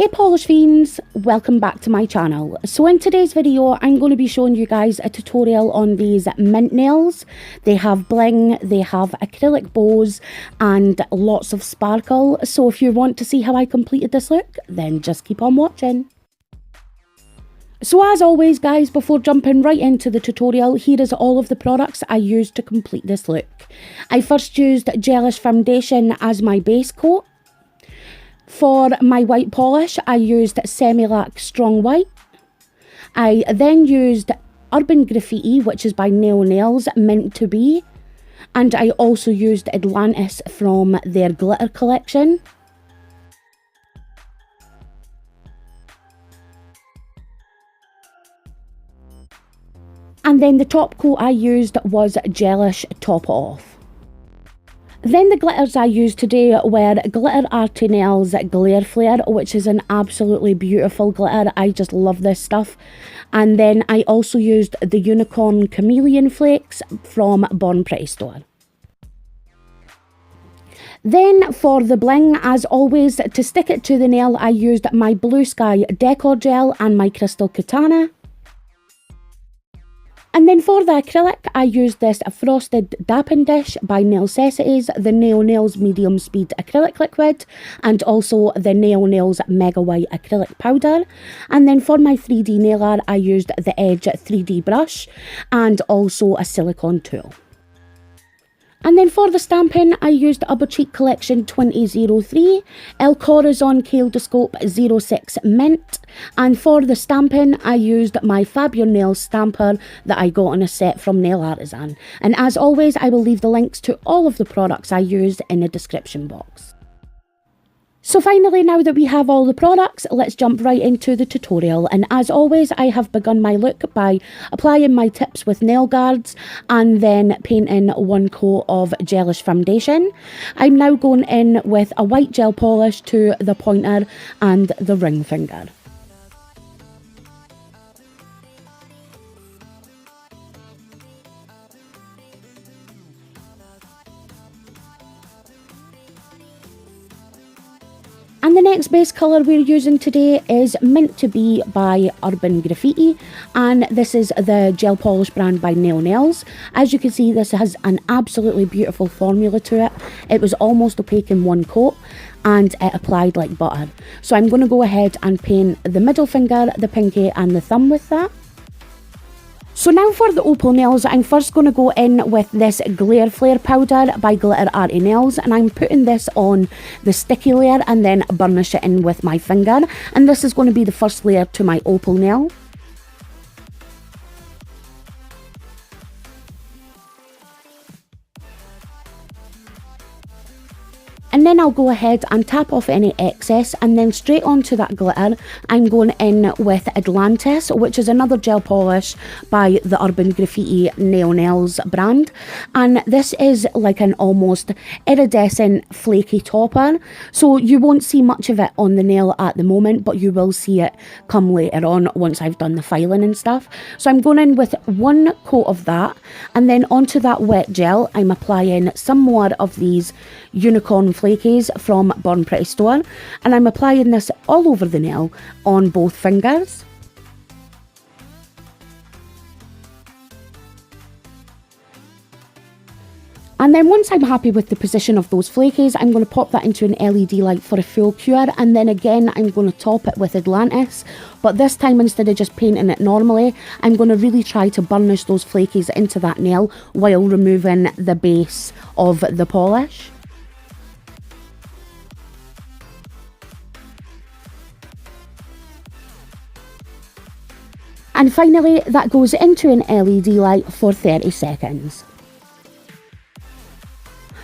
Hey polish fiends, welcome back to my channel. So in today's video I'm going to be showing you guys a tutorial on these mint nails. They have bling, they have acrylic bows and lots of sparkle. So if you want to see how I completed this look, then just keep on watching. So as always guys, before jumping right into the tutorial, here is all of the products I used to complete this look. I first used Gelish Foundation as my base coat. For my white polish, I used Semilac Strong White. I then used Urban Graffiti, which is by Naio Nails, Meant to Be. And I also used Atlantis from their glitter collection. And then the top coat I used was Gelish Top Off. Then the glitters I used today were GlitterArty Nails Glare Flare, which is an absolutely beautiful glitter. I just love this stuff. And then I also used the Unicorn Chameleon Flakes from Bon Pretty Store. Then for the bling, as always, to stick it to the nail, I used my Bluesky Decor Gel and my crystal katana. And then for the acrylic, I used this frosted dapping dish by Nailcessities, the Naio Nails medium speed acrylic liquid, and also the Naio Nails mega white acrylic powder. And then for my 3D nail art, I used the Edge 3D brush and also a silicone tool. And then for the stamping, I used Uberchic Collection 2003, El Corazon Kaleidoscope 06 Mint. And for the stamping, I used my Fab Your Nails stamper that I got on a set from Nail Artisan. And as always, I will leave the links to all of the products I used in the description box. So finally, now that we have all the products, let's jump right into the tutorial. And as always, I have begun my look by applying my tips with nail guards and then painting one coat of Gelish Foundation. I'm now going in with a white gel polish to the pointer and the ring finger. And the next base colour we're using today is Meant to Be by Urban Graffiti, and this is the gel polish brand by Naio Nails. As you can see, this has an absolutely beautiful formula to it. It was almost opaque in one coat and it applied like butter. So I'm going to go ahead and paint the middle finger, the pinky and the thumb with that. So now for the opal nails, I'm first going to go in with this Glare Flare powder by GlitterArty Nails, and I'm putting this on the sticky layer and then burnish it in with my finger, and this is going to be the first layer to my opal nail. And then I'll go ahead and tap off any excess, and then straight onto that glitter I'm going in with Atlantis, which is another gel polish by the Urban Graffiti Naio Nails brand. And this is like an almost iridescent flaky topper, so you won't see much of it on the nail at the moment, but you will see it come later on once I've done the filing and stuff. So I'm going in with one coat of that, and then onto that wet gel I'm applying some more of these Unicorn Flakies from Bon Pretty Store, and I'm applying this all over the nail on both fingers. And then once I'm happy with the position of those flakies, I'm going to pop that into an LED light for a full cure, and then again I'm going to top it with Atlantis, but this time instead of just painting it normally, I'm going to really try to burnish those flakies into that nail while removing the base of the polish. And finally, that goes into an LED light for 30 seconds.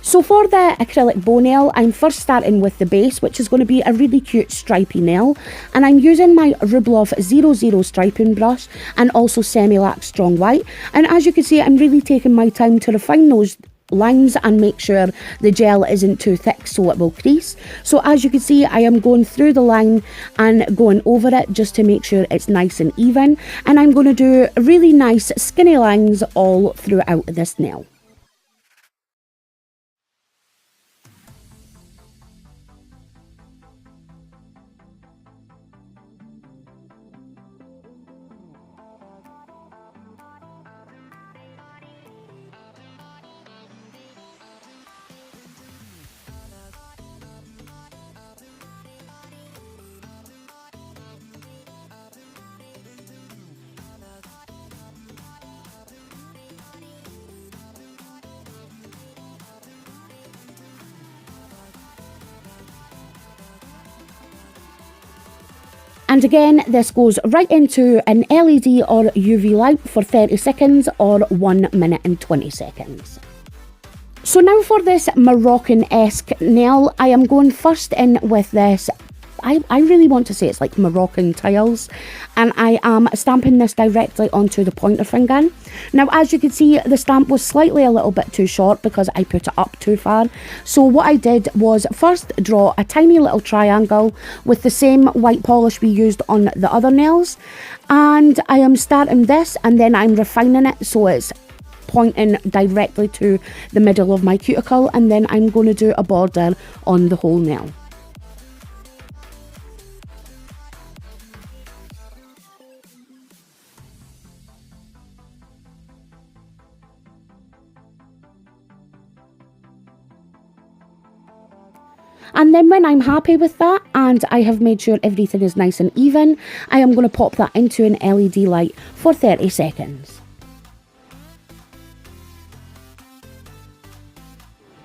So for the acrylic bow nail, I'm first starting with the base, which is going to be a really cute stripy nail. And I'm using my Roubloff 00 striping brush and also Semilac Strong White. And as you can see, I'm really taking my time to refine those lines and make sure the gel isn't too thick so it will crease. So as you can see, I am going through the line and going over it just to make sure it's nice and even, and I'm going to do really nice skinny lines all throughout this nail. And again, this goes right into an LED or UV light for 30 seconds or 1 minute and 20 seconds. So now for this Moroccan-esque nail, I am going first in with this, I really want to say it's like Moroccan tiles, and I am stamping this directly onto the pointer finger. Now as you can see, the stamp was slightly a little bit too short because I put it up too far. So what I did was first draw a tiny little triangle with the same white polish we used on the other nails, and I am starting this and then I'm refining it so it's pointing directly to the middle of my cuticle, and then I'm going to do a border on the whole nail. And then when I'm happy with that and I have made sure everything is nice and even, I am going to pop that into an LED light for 30 seconds.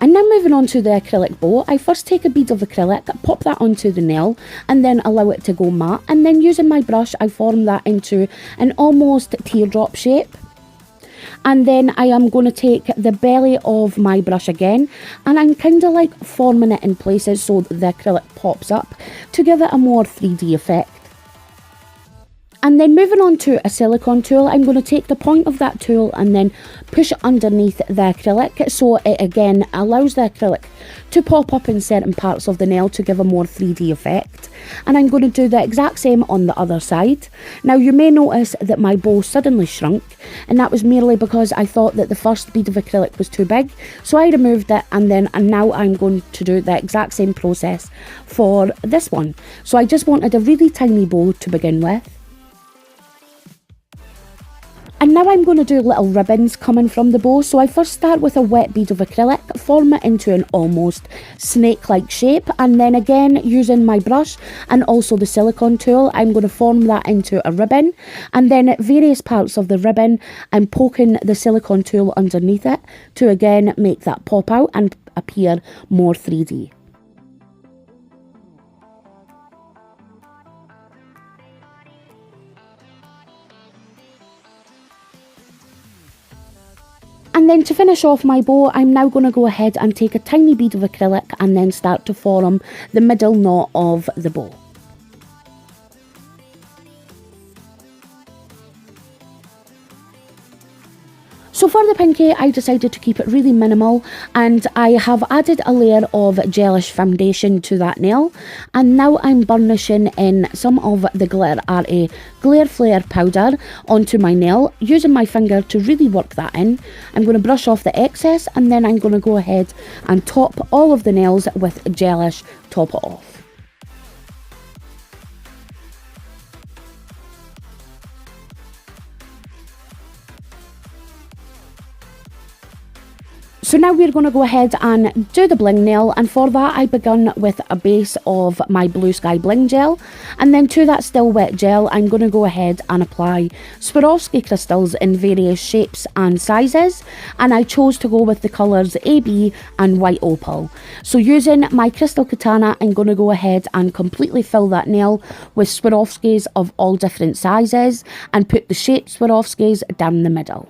And now moving on to the acrylic bow, I first take a bead of acrylic, pop that onto the nail and then allow it to go matte, and then using my brush I form that into an almost teardrop shape. And then I am going to take the belly of my brush again and I'm kind of like forming it in places so that the acrylic pops up to give it a more 3D effect. And then moving on to a silicone tool, I'm going to take the point of that tool and then push it underneath the acrylic so it again allows the acrylic to pop up in certain parts of the nail to give a more 3D effect. And I'm going to do the exact same on the other side. Now you may notice that my bow suddenly shrunk, and that was merely because I thought that the first bead of acrylic was too big, so I removed it, and now I'm going to do the exact same process for this one. So I just wanted a really tiny bow to begin with. And now I'm going to do little ribbons coming from the bow. So I first start with a wet bead of acrylic, form it into an almost snake-like shape, and then again using my brush and also the silicone tool, I'm going to form that into a ribbon, and then at various parts of the ribbon I'm poking the silicone tool underneath it to again make that pop out and appear more 3D. And then to finish off my bow, I'm now going to go ahead and take a tiny bead of acrylic and then start to form the middle knot of the bow. So for the pinky, I decided to keep it really minimal, and I have added a layer of Gelish Foundation to that nail, and now I'm burnishing in some of the GlitterArty Glare Flare powder onto my nail, using my finger to really work that in. I'm going to brush off the excess, and then I'm going to go ahead and top all of the nails with Gelish Top It Off. So now we're going to go ahead and do the bling nail, and for that I begun with a base of my Bluesky Bling Gel, and then to that still wet gel I'm going to go ahead and apply Swarovski crystals in various shapes and sizes, and I chose to go with the colours AB and White Opal. So using my crystal katana, I'm going to go ahead and completely fill that nail with Swarovskis of all different sizes and put the shaped Swarovskis down the middle.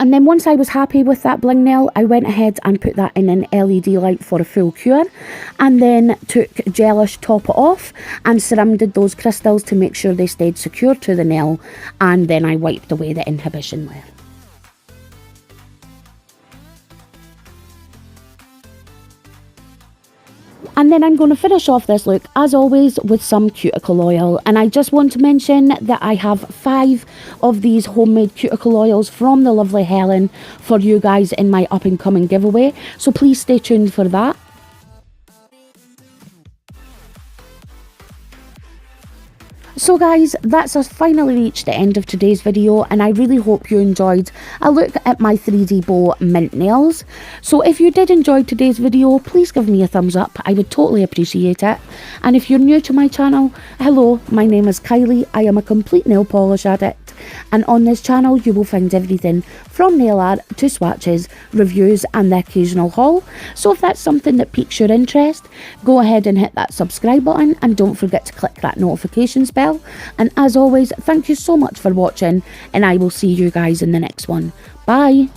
And then once I was happy with that bling nail, I went ahead and put that in an LED light for a full cure, and then took Gelish Top It Off and surrounded those crystals to make sure they stayed secure to the nail, and then I wiped away the inhibition layer. And then I'm going to finish off this look, as always, with some cuticle oil. And I just want to mention that I have 5 of these homemade cuticle oils from the lovely Helen for you guys in my up and coming giveaway. So please stay tuned for that. So guys, that's us finally reached the end of today's video, and I really hope you enjoyed a look at my 3D bow mint nails. So if you did enjoy today's video, please give me a thumbs up, I would totally appreciate it. And if you're new to my channel, hello, my name is Kylie, I am a complete nail polish addict, and on this channel you will find everything from nail art to swatches, reviews and the occasional haul. So if that's something that piques your interest, go ahead and hit that subscribe button and don't forget to click that notifications bell. And as always, thank you so much for watching, and I will see you guys in the next one. Bye!